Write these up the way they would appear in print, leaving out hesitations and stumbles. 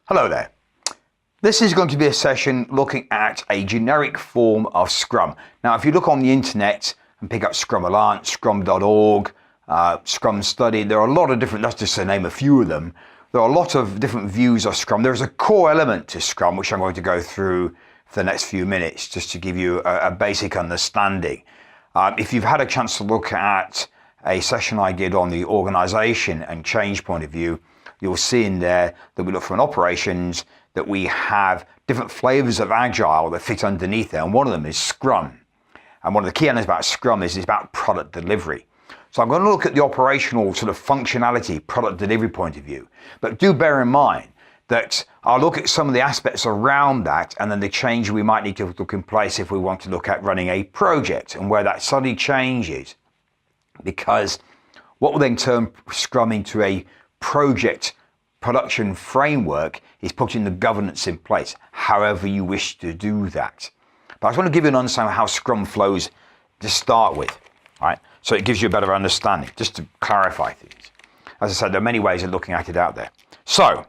Hello there. This is going to be a session looking at a generic form of Scrum. Now, if you look on the internet and pick up Scrum Alliance, scrum.org, Scrum Study, there are a lot of different, that's just to name a few of them. There are a lot of different views of Scrum. There's a core element to Scrum, which I'm going to go through for the next few minutes, just to give you a basic understanding. If you've had a chance to look at a session I did on the organization and change point of view, you'll see in there that we look for an operations, that we have different flavors of Agile that fit underneath there, and one of them is Scrum. And one of the key elements about Scrum is it's about product delivery. So I'm going to look at the operational sort of functionality, product delivery point of view. But do bear in mind that I'll look at some of the aspects around that and then the change we might need to look in place if we want to look at running a project and where that suddenly changes. Because what will then turn Scrum into a project production framework is putting the governance in place, however you wish to do that. But I just want to give you an understanding of how Scrum flows to start with, right? So it gives you a better understanding, just to clarify things. As I said, there are many ways of looking at it out there. So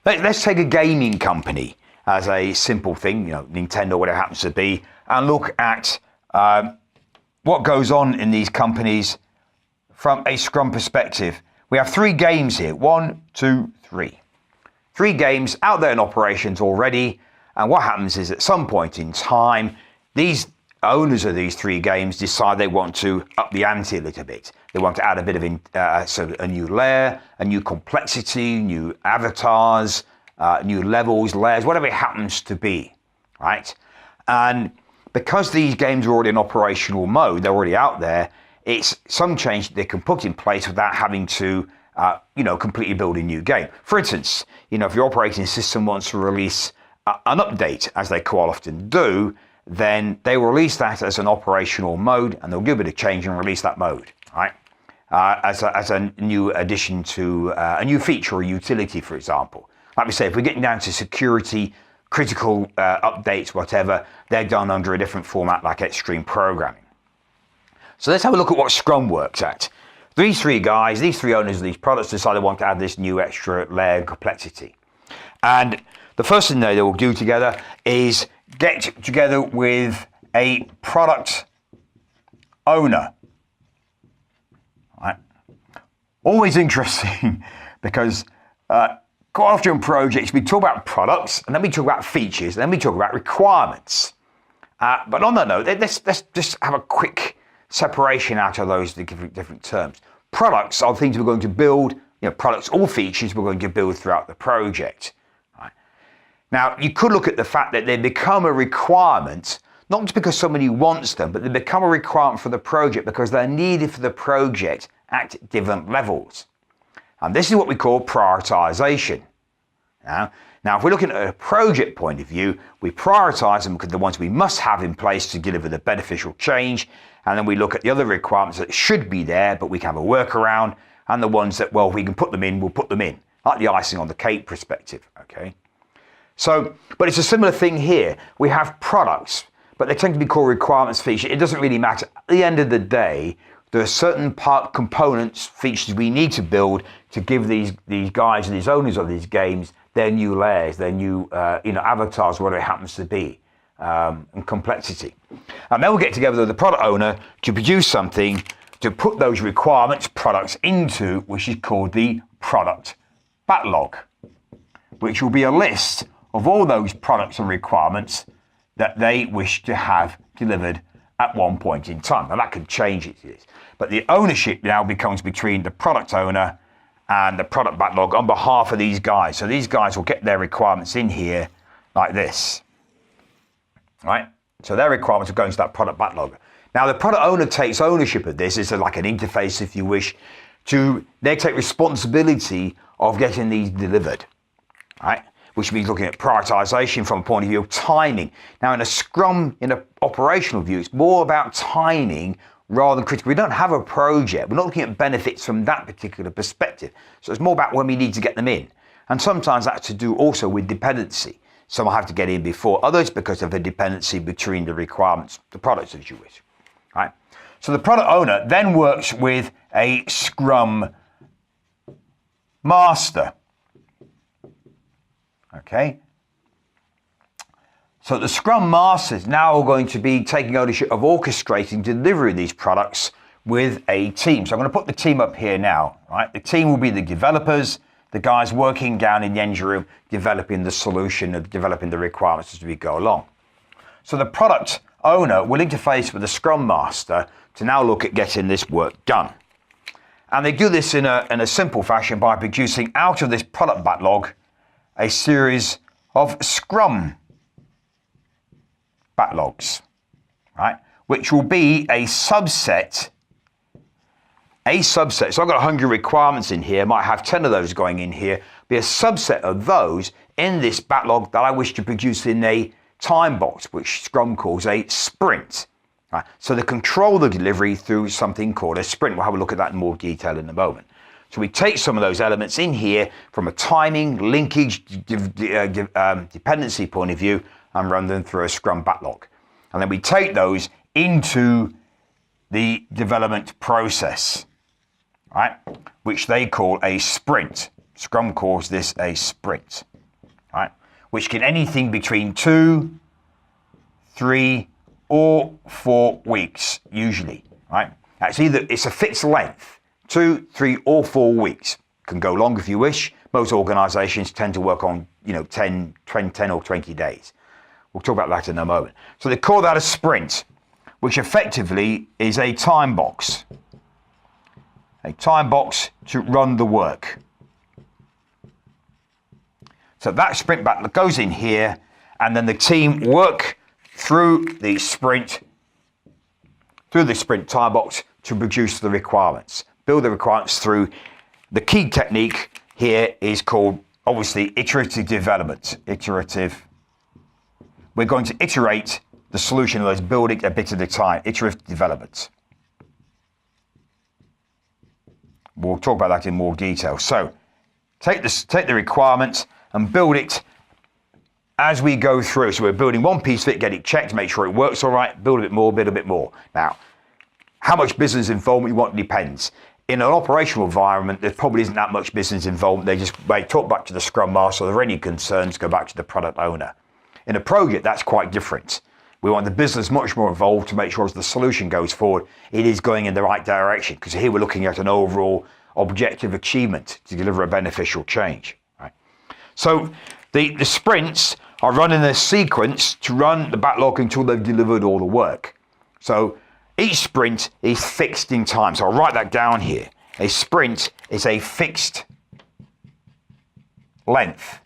let's take a gaming company as a simple thing, you know, Nintendo, whatever it happens to be, and look at what goes on in these companies from a Scrum perspective. We have 3 games here, 1, 2, 3. 3 games out there in operations already. And what happens is at some point in time, these owners of these 3 games decide they want to up the ante a little bit. They want to add a bit of so a new layer, a new complexity, new avatars, new levels, layers, whatever it happens to be, right? And because these games are already in operational mode, they're already out there, it's some change that they can put in place without having to, completely build a new game. For instance, if your operating system wants to release an update, as they quite often do, then they will release that as an operational mode, and they'll give it a change and release that mode, right? As a new addition to a new feature or utility, for example. Like we say, if we're getting down to security, critical updates, whatever, they're done under a different format like extreme programming. So let's have a look at what Scrum works at. These 3 guys, these 3 owners of these products decide they want to add this new extra layer of complexity. And the first thing they will do together is get together with a product owner. Right? Always interesting because quite often in projects we talk about products and then we talk about features and then we talk about requirements. But on that note, let's just have a quick separation out of those different terms. Products are things we're going to build, products or features we're going to build throughout the project. Right? Now, you could look at the fact that they become a requirement, not just because somebody wants them, but they become a requirement for the project because they're needed for the project at different levels. And this is what we call prioritization. Now, if we're looking at a project point of view, we prioritize them because the ones we must have in place to deliver the beneficial change. And then we look at the other requirements that should be there, but we can have a workaround. And the ones that, well, if we can put them in, we'll put them in. Like the icing on the cake perspective, okay? So, but it's a similar thing here. We have products, but they tend to be called requirements, features. It doesn't really matter. At the end of the day, there are certain components, features we need to build to give these guys, these owners of these games, their new layers, their new avatars, whatever it happens to be, and complexity. And then we'll get together with the product owner to produce something to put those requirements, products into, which is called the product backlog, which will be a list of all those products and requirements that they wish to have delivered at one point in time. Now that could change it, but the ownership now becomes between the product owner and the product backlog on behalf of these guys. So these guys will get their requirements in here like this, right? So their requirements will go into that product backlog. Now the product owner takes ownership of this. It's like an interface, if you wish, they take responsibility of getting these delivered, right? Which means looking at prioritization from a point of view of timing. Now in a Scrum, in an operational view, it's more about timing rather than critical. We don't have a project. We're not looking at benefits from that particular perspective. So it's more about when we need to get them in. And sometimes that's to do also with dependency. Some will have to get in before others because of a dependency between the requirements, the products as you wish, right? So the product owner then works with a Scrum Master. Okay. So the Scrum Master is now going to be taking ownership of orchestrating delivery of these products with a team. So I'm going to put the team up here now, right? The team will be the developers, the guys working down in the engine room, developing the solution and developing the requirements as we go along. So the product owner will interface with the Scrum Master to now look at getting this work done. And they do this in a simple fashion by producing out of this product backlog a series of Scrum backlogs, right? Which will be a subset. So I've got 100 requirements in here, might have 10 of those going in here, be a subset of those in this backlog that I wish to produce in a time box, which Scrum calls a sprint. Right? So they control the delivery through something called a sprint. We'll have a look at that in more detail in a moment. So we take some of those elements in here from a timing, linkage, dependency point of view and run them through a Scrum backlog. And then we take those into the development process, right? Which they call a sprint. Scrum calls this a sprint, right? Which can anything between 2, 3, or 4 weeks, usually, right? It's a fixed length, 2, 3, or 4 weeks. Can go longer if you wish. Most organizations tend to work on, 10 or 20 days. We'll talk about that in a moment. So they call that a sprint, which effectively is a time box. A time box to run the work. So that sprint backlog goes in here, and then the team work through the sprint time box to produce the requirements. Build the requirements through. The key technique here is called, obviously, iterative development. We're going to iterate the solution, let's build it a bit at a time. Iterative development. We'll talk about that in more detail. So take the requirements and build it as we go through. So we're building one piece of it, get it checked, make sure it works all right, build a bit more, build a bit more. Now, how much business involvement you want depends. In an operational environment, there probably isn't that much business involvement. They talk back to the Scrum Master. If there are any concerns, go back to the product owner. In a project, that's quite different. We want the business much more involved to make sure as the solution goes forward, it is going in the right direction. Because here we're looking at an overall objective achievement to deliver a beneficial change. Right? So the sprints are run in a sequence to run the backlog until they've delivered all the work. So each sprint is fixed in time. So I'll write that down here. A sprint is a fixed length.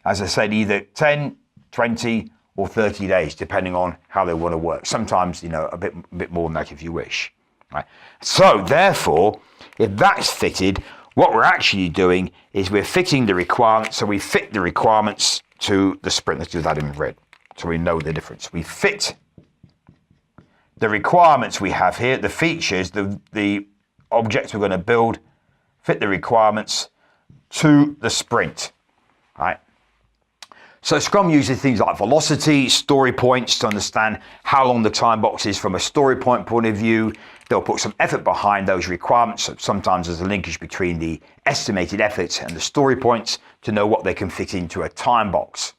As I said, either 10, 20, or 30 days, depending on how they want to work. Sometimes, a bit more than that if you wish. Right? So therefore, if that's fitted, what we're actually doing is we're fitting the requirements. So we fit the requirements to the sprint. Let's do that in red so we know the difference. We fit the requirements we have here, the features, the objects we're going to build, fit the requirements to the sprint. Right? So Scrum uses things like velocity, story points to understand how long the time box is from a story point of view. They'll put some effort behind those requirements. So sometimes there's a linkage between the estimated efforts and the story points to know what they can fit into a time box.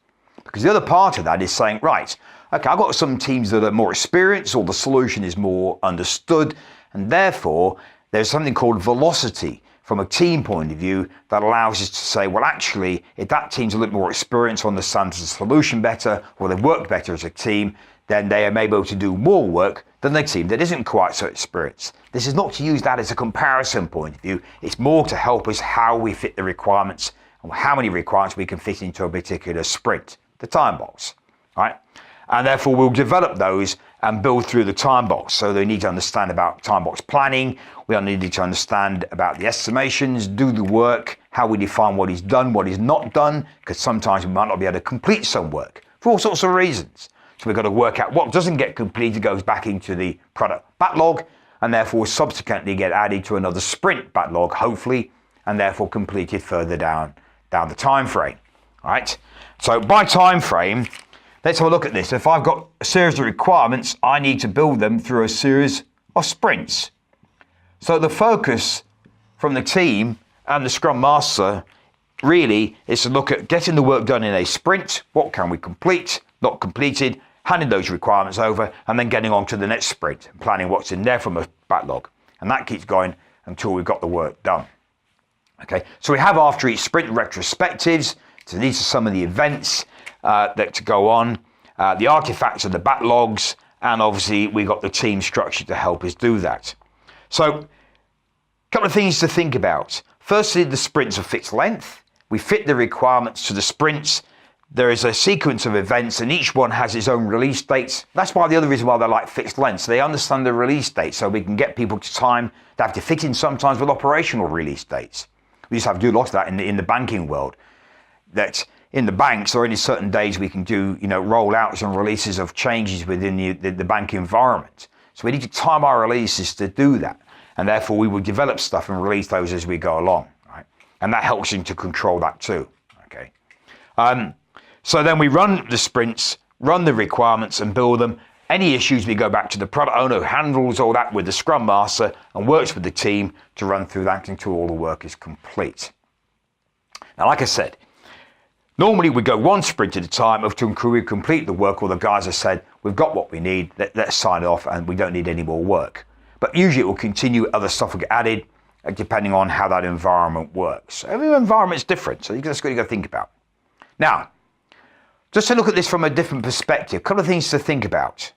Because the other part of that is saying, right, okay, I've got some teams that are more experienced or the solution is more understood. And therefore, there's something called velocity from a team point of view that allows us to say, well, actually, if that team's a little more experienced, understands the solution better, or they've worked better as a team, then they are able to do more work than the team that isn't quite so experienced. This is not to use that as a comparison point of view. It's more to help us how we fit the requirements and how many requirements we can fit into a particular sprint, the time box, right? And therefore, we'll develop those and build through the time box. So they need to understand about time box planning. We are needed to understand about the estimations, do the work, how we define what is done, what is not done, because sometimes we might not be able to complete some work for all sorts of reasons. So we've got to work out what doesn't get completed goes back into the product backlog and therefore subsequently get added to another sprint backlog, hopefully, and therefore completed further down the time frame. All right. So by time frame, let's have a look at this. If I've got a series of requirements, I need to build them through a series of sprints. So the focus from the team and the Scrum Master really is to look at getting the work done in a sprint. What can we complete, not completed, handing those requirements over, and then getting on to the next sprint and planning what's in there from a backlog. And that keeps going until we've got the work done. Okay, so we have after each sprint retrospectives. So these are some of the events that to go on, the artifacts of the backlogs, and obviously we got the team structure to help us do that. So a couple of things to think about. Firstly, the sprints are fixed length. We fit the requirements to the sprints. There is a sequence of events and each one has its own release dates. That's why the other reason why they like fixed lengths. They understand the release date so we can get people to time. They have to fit in sometimes with operational release dates. We used to have to do a lot of that in the banking world. That in the banks, there are only certain days we can do, rollouts and releases of changes within the bank environment. So we need to time our releases to do that. And therefore we will develop stuff and release those as we go along, right? And that helps you to control that too, okay? So then we run the sprints, run the requirements and build them. Any issues, we go back to the product owner who handles all that with the Scrum Master and works with the team to run through that until all the work is complete. Now, like I said, normally we go one sprint at a time until we complete the work, or the guys have said, we've got what we need, let's sign off and we don't need any more work. But usually it will continue, other stuff will get added, depending on how that environment works. Every environment's different, so that's what you've got to think about. Now, just to look at this from a different perspective, a couple of things to think about.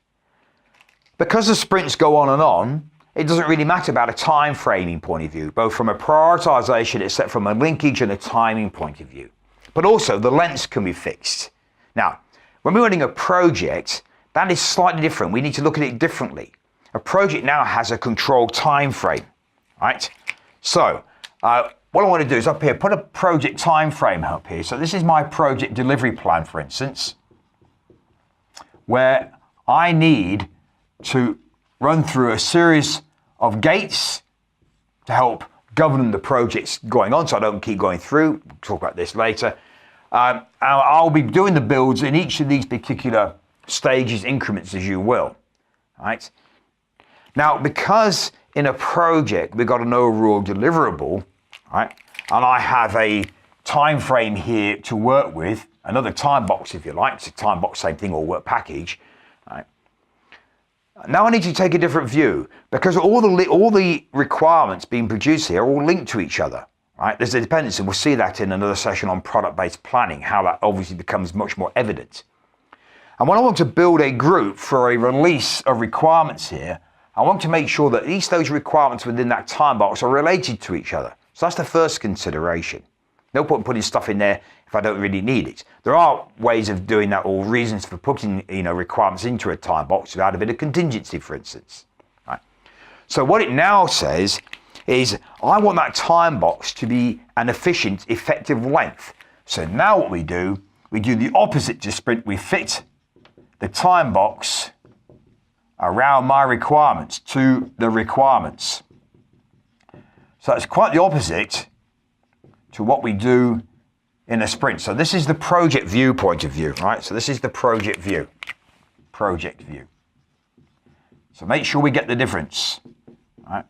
Because the sprints go on, it doesn't really matter about a time framing point of view, both from a prioritization, except from a linkage and a timing point of view. But also the lengths can be fixed. Now, when we're running a project, that is slightly different. We need to look at it differently. A project now has a controlled time frame, right? So what I want to do is up here, put a project time frame up here. So this is my project delivery plan, for instance, where I need to run through a series of gates to help govern the projects going on so I don't keep going through. We'll talk about this later. I'll be doing the builds in each of these particular stages, increments, as you will, right? Now, because in a project we've got an overall deliverable, right, and I have a time frame here to work with, another time box if you like, it's a time box, same thing, or work package, right? Now I need to take a different view because all the requirements being produced here are all linked to each other, right? There's a dependency. We'll see that in another session on product-based planning, how that obviously becomes much more evident. And when I want to build a group for a release of requirements here, I want to make sure that at least those requirements within that time box are related to each other. So that's the first consideration. No point putting stuff in there if I don't really need it. There are ways of doing that, or reasons for putting requirements into a time box without a bit of contingency, for instance. Right? So what it now says is I want that time box to be an efficient, effective length. So now what we do the opposite to sprint. We fit the time box around my requirements to the requirements. So it's quite the opposite to what we do in a sprint. So this is the project view point of view, right? So this is the project view. So make sure we get the difference, right?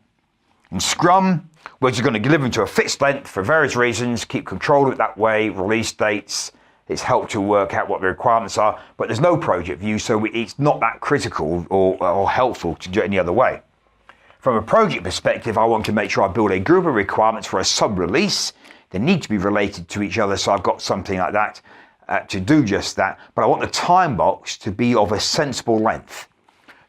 In Scrum, we're just going to deliver them to a fixed length for various reasons, keep control of it that way, release dates. It's helped to work out what the requirements are, but there's no project view, so it's not that critical or helpful to do it any other way. From a project perspective, I want to make sure I build a group of requirements for a sub-release. They need to be related to each other, so I've got something like that to do just that. But I want the time box to be of a sensible length.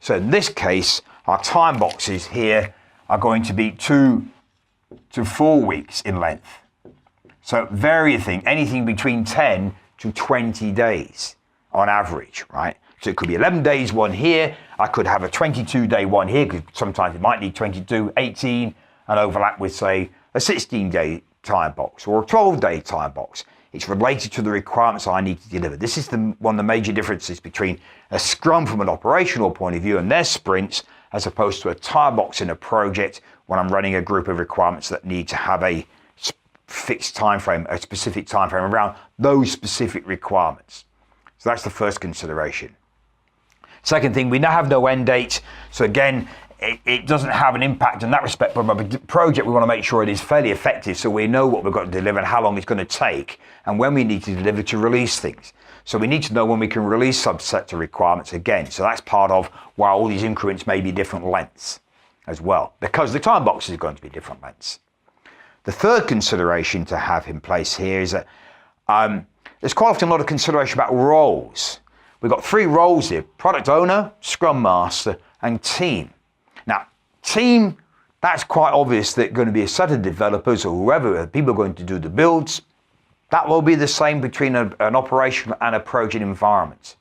So in this case, our time boxes here are going to be 2 to 4 weeks in length. So anything between 10 to 20 days on average, right? So it could be 11 days one here. I could have a 22-day one here, because sometimes it might need 22, 18, and overlap with, say, a 16-day time box or a 12-day time box. It's related to the requirements I need to deliver. This is one of the major differences between a Scrum from an operational point of view and their sprints, as opposed to a time box in a project when I'm running a group of requirements that need to have a fixed time frame, a specific time frame around those specific requirements. So that's the first consideration. Second thing, we now have no end date. So again, it doesn't have an impact in that respect, but a project, we want to make sure it is fairly effective so we know what we've got to deliver and how long it's going to take and when we need to deliver to release things. So we need to know when we can release subsets of requirements again. So that's part of why all these increments may be different lengths as well, because the time boxes are going to be different lengths. The third consideration to have in place here is that there's quite often a lot of consideration about roles. We've got 3 roles here: product owner, Scrum Master, and team. Now, team, that's quite obvious that going to be a set of developers or whoever, people are going to do the builds. That will be the same between an operational and a project environment.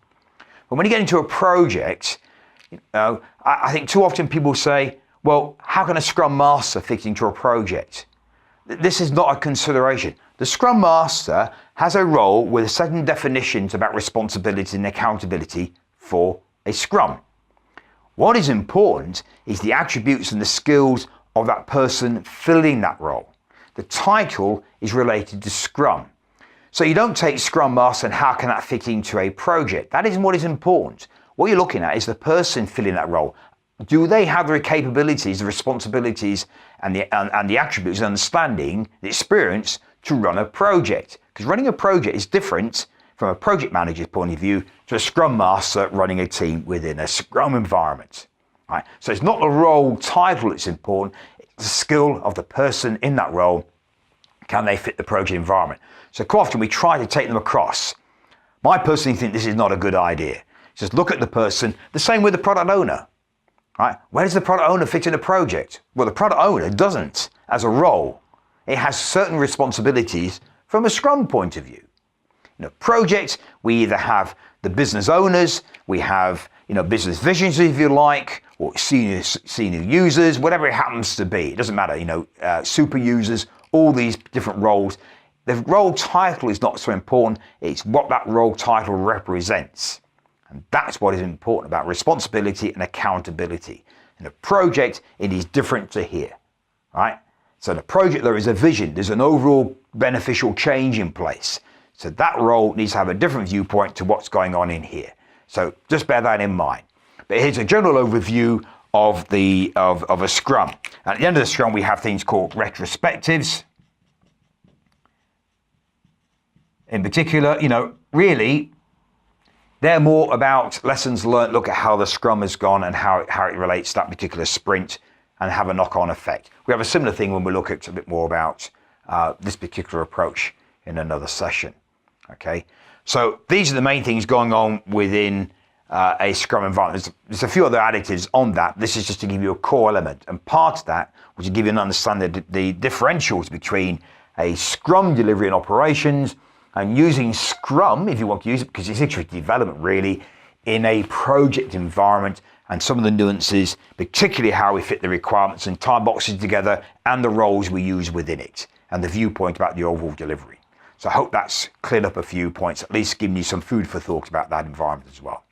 But when you get into a project, I think too often people say, well, how can a Scrum Master fit into a project? This is not a consideration. The Scrum Master has a role with certain definitions about responsibility and accountability for a Scrum. What is important is the attributes and the skills of that person filling that role. The title is related to Scrum. So you don't take Scrum Master and how can that fit into a project. That isn't what is important. What you're looking at is the person filling that role. Do they have the capabilities, the responsibilities, and the attributes, and understanding, the experience to run a project? Because running a project is different from a project manager's point of view to a Scrum Master running a team within a Scrum environment. Right? So it's not the role title that's important, it's the skill of the person in that role. Can they fit the project environment? So quite often we try to take them across. I personally think this is not a good idea. Just look at the person, the same with the product owner. Right? Where does the product owner fit in a project? Well, the product owner doesn't as a role. It has certain responsibilities from a Scrum point of view. Projects, we either have the business owners, we have business visions, if you like, or senior users, whatever it happens to be. It doesn't matter, super users, all these different roles. The role title is not so important. It's what that role title represents. And that's what is important about responsibility and accountability. In a project, it is different to here, right? So in a project, there is a vision. There's an overall beneficial change in place. So that role needs to have a different viewpoint to what's going on in here. So just bear that in mind. But here's a general overview of a Scrum. And at the end of the Scrum, we have things called retrospectives. In particular, really, they're more about lessons learned, look at how the Scrum has gone and how it relates to that particular sprint and have a knock-on effect. We have a similar thing when we look at a bit more about this particular approach in another session. Okay, so these are the main things going on within a Scrum environment. There's a few other additives on that. This is just to give you a core element. And part of that, which will give you an understanding of the differentials between a Scrum delivery and operations and using Scrum, if you want to use it, because it's iterative development really, in a project environment, and some of the nuances, particularly how we fit the requirements and time boxes together and the roles we use within it, and the viewpoint about the overall delivery. So I hope that's cleared up a few points, at least giving you some food for thought about that environment as well.